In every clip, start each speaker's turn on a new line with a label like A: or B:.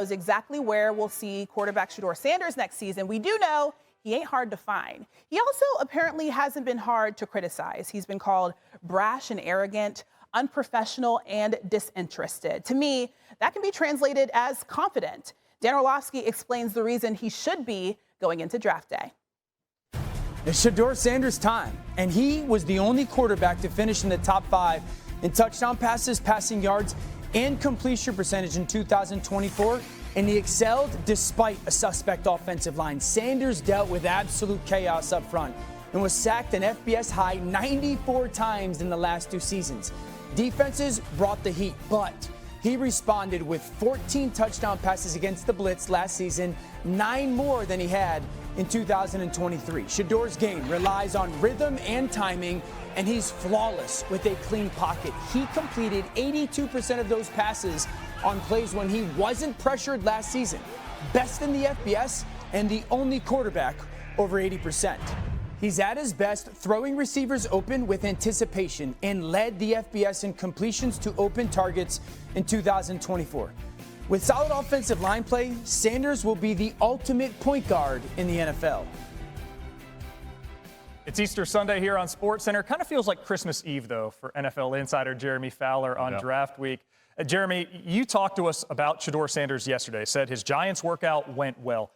A: Knows exactly where we'll see quarterback Shador Sanders next season. We do know he ain't hard to find. He also apparently hasn't been hard to criticize. He's been called brash and arrogant, unprofessional, and disinterested. To me, that can be translated as confident. Dan Orlovsky explains the reason he should be going into draft day.
B: It's Shador Sanders' time, and he was the only quarterback to finish in the top 5 in touchdown passes, passing yards, and completion percentage in 2024, and he excelled despite a suspect offensive line. Sanders dealt with absolute chaos up front and was sacked an FBS high 94 times in the last 2 seasons. Defenses brought the heat, but he responded with 14 touchdown passes against the blitz last season, 9 more than he had in 2023. Shedor's game relies on rhythm and timing, and he's flawless with a clean pocket. He completed 82% of those passes on plays when he wasn't pressured last season. Best in the FBS and the only quarterback over 80%. He's at his best throwing receivers open with anticipation and led the FBS in completions to open targets in 2024. With solid offensive line play, Sanders will be the ultimate point guard in the NFL.
C: It's Easter Sunday here on SportsCenter. Kind of feels like Christmas Eve, though, for NFL insider Jeremy Fowler on draft week. Jeremy, you talked to us about Shador Sanders yesterday, said his Giants workout went well.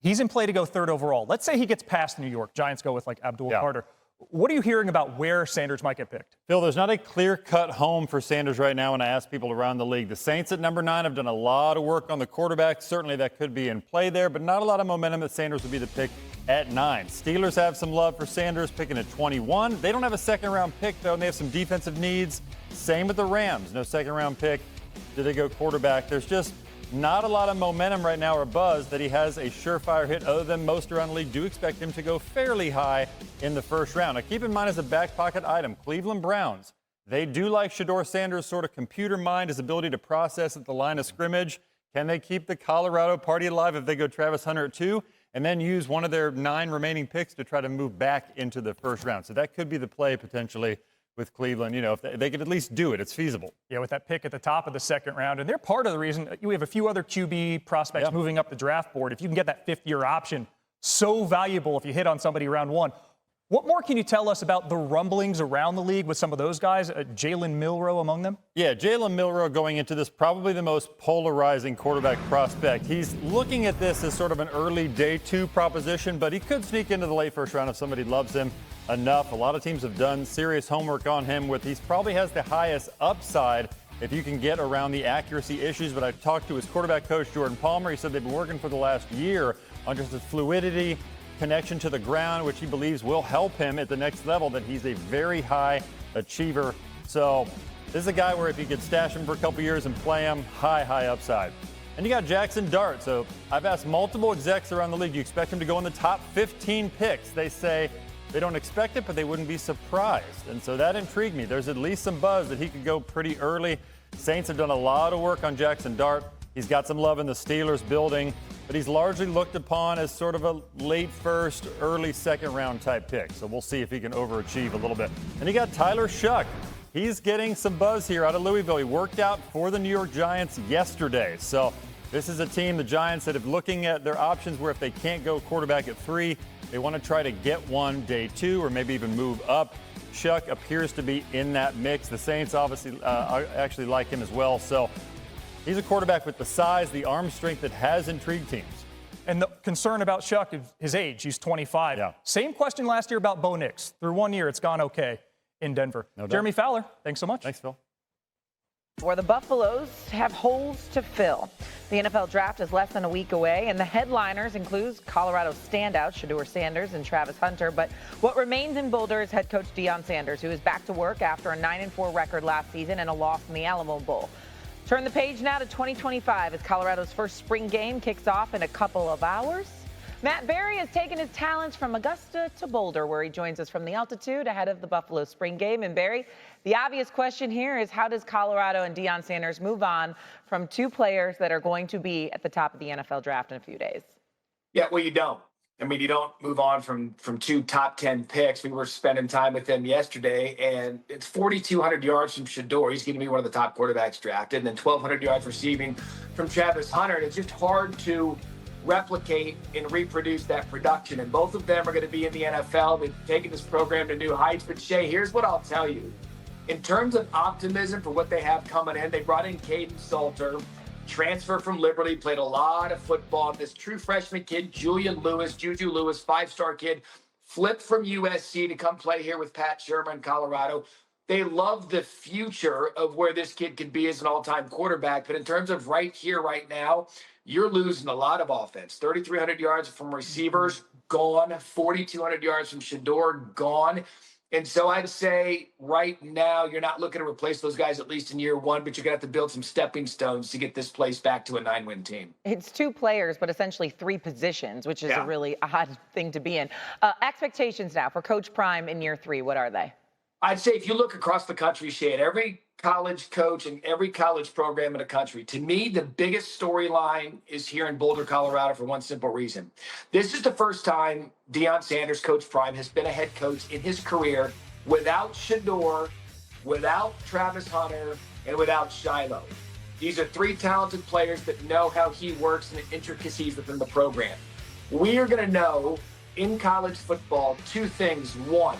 C: He's in play to go 3rd overall. Let's say he gets past New York. Giants go with like Abdul Carter. What are you hearing about where Sanders might get picked?
D: Phil, there's not a clear-cut home for Sanders right now when I ask people around the league. The Saints at number 9 have done a lot of work on the quarterback. Certainly that could be in play there, but not a lot of momentum that Sanders would be the pick at 9. Steelers have some love for Sanders, picking at 21. They don't have a second-round pick, though, and they have some defensive needs. Same with the Rams. No second-round pick. Did they go quarterback? There's just not a lot of momentum right now or buzz that he has a surefire hit, other than most around the league do expect him to go fairly high in the 1st round. Now, keep in mind as a back pocket item, Cleveland Browns, they do like Shador Sanders' sort of computer mind, his ability to process at the line of scrimmage. Can they keep the Colorado party alive if they go Travis Hunter at 2 and then use one of their 9 remaining picks to try to move back into the 1st round? So that could be the play potentially with Cleveland. You know, if they could at least do it, it's feasible.
C: Yeah, with that pick at the top of the 2nd round. And they're part of the reason we have a few other QB prospects moving up the draft board. If you can get that 5th-year option, so valuable if you hit on somebody round 1. What more can you tell us about the rumblings around the league with some of those guys, Jalen Milroe among them?
D: Yeah, Jalen Milroe going into this, probably the most polarizing quarterback prospect. He's looking at this as sort of an early day 2 proposition, but he could sneak into the late 1st round if somebody loves him enough. A lot of teams have done serious homework on him. He probably has the highest upside if you can get around the accuracy issues. But I talked to his quarterback coach, Jordan Palmer. He said they've been working for the last year on just the fluidity, connection to the ground, which he believes will help him at the next level, that he's a very high achiever. So this is a guy where if you could stash him for a couple years and play him, high upside. And you got Jackson Dart. So I've asked multiple execs around the league, do you expect him to go in the top 15 picks? They say they don't expect it, but they wouldn't be surprised. And so that intrigued me. There's at least some buzz that he could go pretty early. Saints have done a lot of work on Jackson Dart. He's got some love in the Steelers building, but he's largely looked upon as sort of a late 1st, early 2nd round type pick. So we'll see if he can overachieve a little bit. And you got Tyler Shuck. He's getting some buzz here out of Louisville. He worked out for the New York Giants yesterday. So this is a team, the Giants, that are looking at their options where if they can't go quarterback at 3, they want to try to get one day 2 or maybe even move up. Shuck appears to be in that mix. The Saints obviously actually like him as well. So he's a quarterback with the size, the arm strength that has intrigued teams.
C: And the concern about Shuck is his age. He's 25.
D: Yeah.
C: Same question last year about Bo Nix. Through 1 year, it's gone okay in Denver.
D: No doubt.
C: Jeremy Fowler, thanks so much.
D: Thanks, Phil.
E: Where the Buffaloes have holes to fill. The NFL draft is less than a week away, and the headliners include Colorado standouts Shador Sanders and Travis Hunter. But what remains in Boulder is head coach Deion Sanders, who is back to work after a 9-4 record last season and a loss in the Alamo Bowl. Turn the page now to 2025 as Colorado's first spring game kicks off in a couple of hours. Matt Berry has taken his talents from Augusta to Boulder, where he joins us from the altitude ahead of the Buffalo spring game. And Berry, the obvious question here is, how does Colorado and Deion Sanders move on from 2 players that are going to be at the top of the NFL draft in a few days?
F: Yeah, well, you don't. I mean, you don't move on from 2 top 10 picks. We were spending time with them yesterday, and it's 4,200 yards from Shedeur. He's going to be one of the top quarterbacks drafted, and then 1,200 yards receiving from Travis Hunter. And it's just hard to replicate and reproduce that production. And both of them are going to be in the NFL. They've taken this program to new heights. But Shay, here's what I'll tell you. In terms of optimism for what they have coming in, they brought in Caden Salter, transfer from Liberty, played a lot of football. This true freshman kid, Juju Lewis, 5-star kid, flipped from USC to come play here with Pat Shermer in Colorado. They love the future of where this kid could be as an all-time quarterback. But in terms of right here, right now, you're losing a lot of offense. 3,300 yards from receivers, gone. 4,200 yards from Shedeur, gone. And so I'd say right now you're not looking to replace those guys at least in year one, but you're going to have to build some stepping stones to get this place back to a 9-win team.
E: It's 2 players, but essentially 3 positions, which is a really odd thing to be in. Expectations now for Coach Prime in year 3, what are they?
F: I'd say if you look across the country, Shane, every college coach and every college program in the country, to me, the biggest storyline is here in Boulder, Colorado, for one simple reason. This is the first time Deion Sanders, Coach Prime, has been a head coach in his career without Shedeur, without Travis Hunter, and without Shiloh. These are 3 talented players that know how he works and the intricacies within the program. We are going to know in college football 2 things. 1,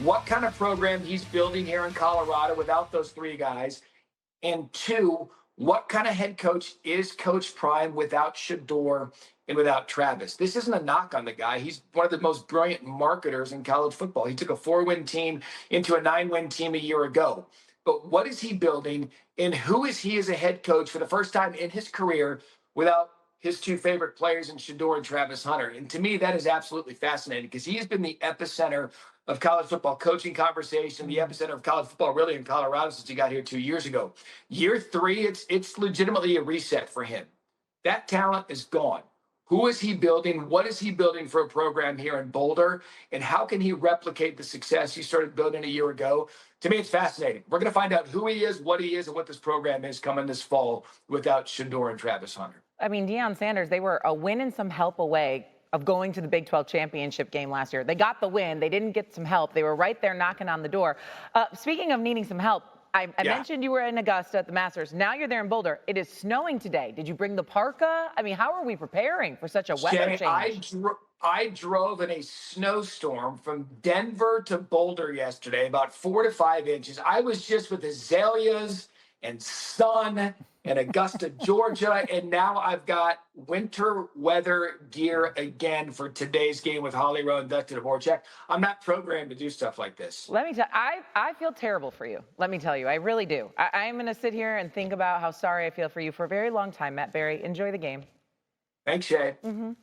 F: what kind of program he's building here in Colorado without those 3 guys. And 2, what kind of head coach is Coach Prime without Shedeur and without Travis? This isn't a knock on the guy. He's one of the most brilliant marketers in college football. He took a 4-win team into a 9-win team a year ago. But what is he building, and who is he as a head coach for the first time in his career without his 2 favorite players in Shedeur and Travis Hunter? And to me, that is absolutely fascinating because he has been the epicenter of college football coaching conversation, the epicenter of college football really in Colorado since he got here 2 years ago. Year 3, it's legitimately a reset for him. That talent is gone. Who is he building? What is he building for a program here in Boulder? And how can he replicate the success he started building a year ago? To me, it's fascinating. We're going to find out who he is, and what this program is coming this fall without Shedeur and Travis Hunter.
E: I mean, Deion Sanders, they were a win and some help away of going to the Big 12 championship game last year. They got the win. They didn't get some help. They were right there knocking on the door. Speaking of needing some help, I mentioned you were in Augusta at the Masters. Now you're there in Boulder. It is snowing today. Did you bring the parka? I mean, how are we preparing for such a weather change?
F: I drove in a snowstorm from Denver to Boulder yesterday, about 4 to 5 inches. I was just with azaleas and sun in Augusta, Georgia, and now I've got winter weather gear again for today's game with Holly Rowe and Dustin Dvorak. I'm not programmed to do stuff like this.
E: Let me tell you, I feel terrible for you. Let me tell you, I really do. I'm going to sit here and think about how sorry I feel for you for a very long time, Matt Berry. Enjoy the game.
F: Thanks, Shay.
G: On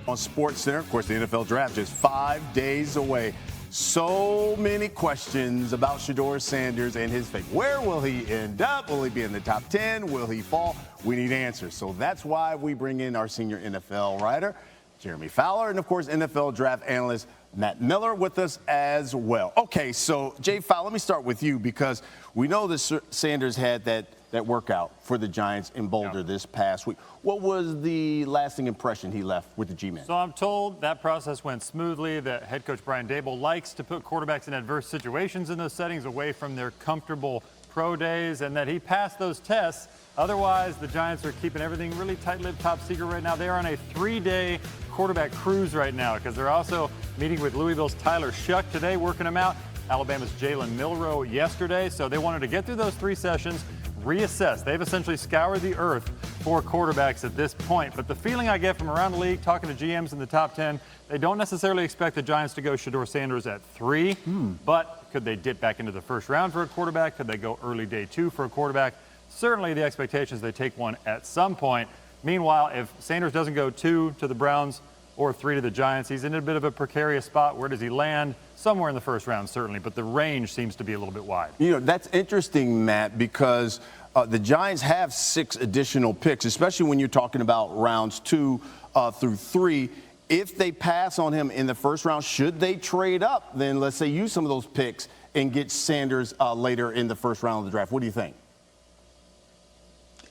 G: SportsCenter, of course, the NFL draft is 5 days away. So many questions about Shador Sanders and his fate. Where will he end up? Will he be in the top 10? Will he fall? We need answers. So that's why we bring in our senior NFL writer, Jeremy Fowler, and, of course, NFL draft analyst Matt Miller with us as well. Okay, so, Jay Fowler, let me start with you because we know that Sanders had that workout for the Giants in Boulder this past week. What was the lasting impression he left with the G-Men?
D: So I'm told that process went smoothly, that head coach Brian Daboll likes to put quarterbacks in adverse situations in those settings away from their comfortable pro days, and that he passed those tests. Otherwise, the Giants are keeping everything really tight-lipped, top secret right now. They are on a 3-day quarterback cruise right now because they're also meeting with Louisville's Tyler Shuck today, working him out. Alabama's Jalen Milroe yesterday. So they wanted to get through those 3 sessions, reassess. They've essentially scoured the earth for quarterbacks at this point. But the feeling I get from around the league, talking to GMs in the top 10, they don't necessarily expect the Giants to go Shedeur Sanders at 3. But could they dip back into the first round for a quarterback? Could they go early day 2 for a quarterback? Certainly the expectation is they take one at some point. Meanwhile, if Sanders doesn't go 2 to the Browns or 3 to the Giants, he's in a bit of a precarious spot. Where does he land? Somewhere in the first round, certainly, but the range seems to be a little bit wide.
G: You know, that's interesting, Matt, because the Giants have 6 additional picks, especially when you're talking about rounds 2 through 3. If they pass on him in the first round, should they trade up? Then let's say use some of those picks and get Sanders later in the first round of the draft. What do you think?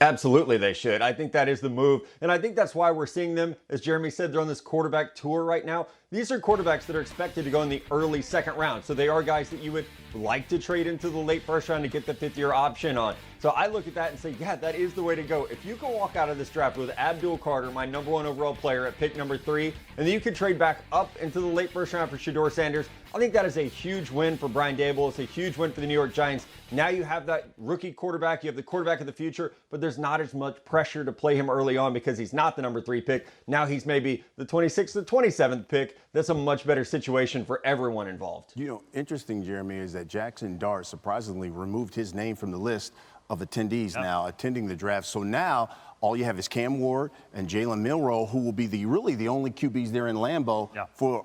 H: Absolutely, they should. I think that is the move. And I think that's why we're seeing them, as Jeremy said, they're on this quarterback tour right now. These are quarterbacks that are expected to go in the early second round. So they are guys that you would like to trade into the late first round to get the fifth-year option on. So I look at that and say, yeah, that is the way to go. If you can walk out of this draft with Abdul Carter, my number 1 overall player at pick number 3, and then you can trade back up into the late first round for Shador Sanders, I think that is a huge win for Brian Daboll. It's a huge win for the New York Giants. Now you have that rookie quarterback. You have the quarterback of the future, but there's not as much pressure to play him early on because he's not the number 3 pick. Now he's maybe the 26th or 27th pick. That's a much better situation for everyone involved.
G: You know, interesting, Jeremy, is that Jackson Dart surprisingly removed his name from the list of attendees now attending the draft. So now all you have is Cam Ward and Jalen Milroe, who will be really the only QBs there in Lambeau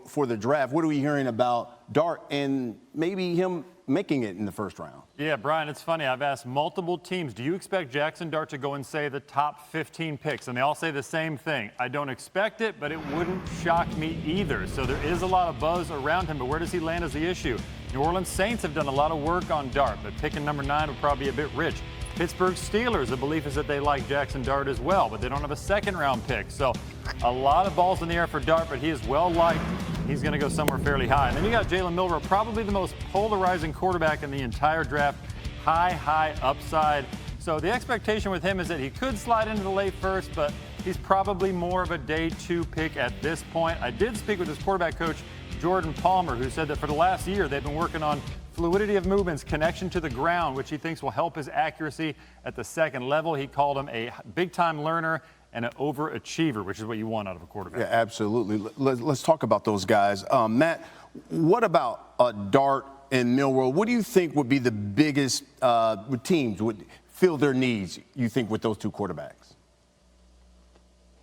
G: for the draft. What are we hearing about Dart and maybe him making it in the first round?
D: Yeah, Brian, it's funny. I've asked multiple teams, do you expect Jackson Dart to go and say the top 15 picks? And they all say the same thing. I don't expect it, but it wouldn't shock me either. So there is a lot of buzz around him, but where does he land is the issue. New Orleans Saints have done a lot of work on Dart, but picking number 9 would probably be a bit rich. Pittsburgh Steelers, the belief is that they like Jackson Dart as well, but they don't have a second-round pick. So a lot of balls in the air for Dart, but he is well-liked. He's going to go somewhere fairly high. And then you got Jalen Milroe, probably the most polarizing quarterback in the entire draft. High upside. So the expectation with him is that he could slide into the late first, but he's probably more of a day 2 pick at this point. I did speak with his quarterback coach, Jordan Palmer, who said that for the last year they've been working on fluidity of movements, connection to the ground, which he thinks will help his accuracy at the second level. He called him a big-time learner and an overachiever, which is what you want out of a quarterback.
G: Yeah, absolutely. Let's talk about those guys. Matt, what about Dart and Milroe? What do you think would be the biggest teams would fill their needs, you think, with those two quarterbacks?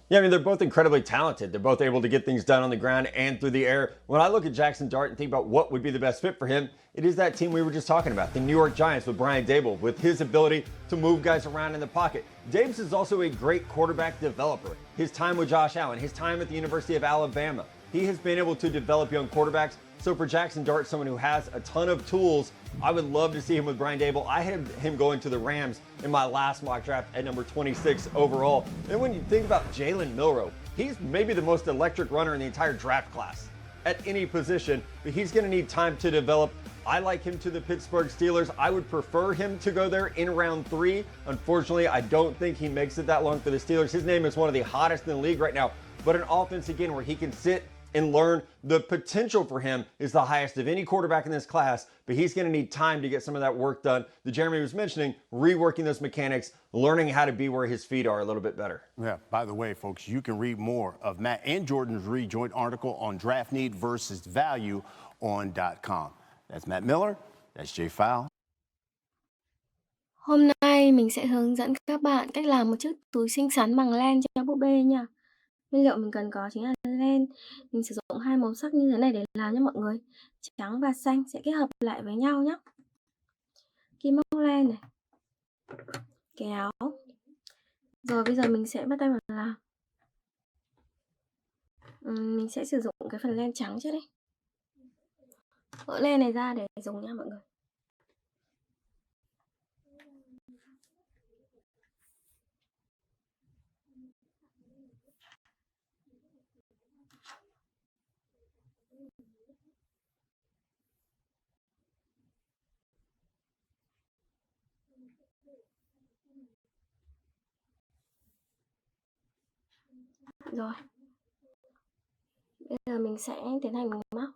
H: Yeah, I mean, they're both incredibly talented. They're both able to get things done on the ground and through the air. When I look at Jackson Dart and think about what would be the best fit for him, it is that team we were just talking about, the New York Giants with Brian Daboll, with his ability to move guys around in the pocket. Davis is also a great quarterback developer. His time with Josh Allen, his time at the University of Alabama, he has been able to develop young quarterbacks. So for Jackson Dart, someone who has a ton of tools, I would love to see him with Brian Daboll. I had him going to the Rams in my last mock draft at number 26 overall. And when you think about Jalen Milroe, he's maybe the most electric runner in the entire draft class at any position, but he's going to need time to develop. I like him to the Pittsburgh Steelers. I would prefer him to go there in round 3. Unfortunately, I don't think he makes it that long for the Steelers. His name is one of the hottest in the league right now, but an offense, again, where he can sit and learn. The potential for him is the highest of any quarterback in this class, but he's going to need time to get some of that work done that Jeremy was mentioning, reworking those mechanics, learning how to be where his feet are a little bit better.
G: Yeah, by the way, folks, you can read more of Matt and Jordan's rejoint article on draft need versus value on .com. That's Matt Miller, that's Jay Fowle.
I: Hôm nay mình sẽ hướng dẫn các bạn cách làm một chiếc túi xinh xắn bằng len cho búp bê nha. Nguyên liệu mình cần có chính là len. Mình sử dụng 2 màu sắc như thế này để làm nha mọi người. Trắng và xanh sẽ kết hợp lại với nhau nhé. Kim móc len này. Kéo. Rồi bây giờ mình sẽ bắt tay vào làm. Mình sẽ sử dụng cái phần len trắng trước đi. Gỡ len này ra để dùng nha mọi người. Rồi. Bây giờ mình sẽ tiến hành móc.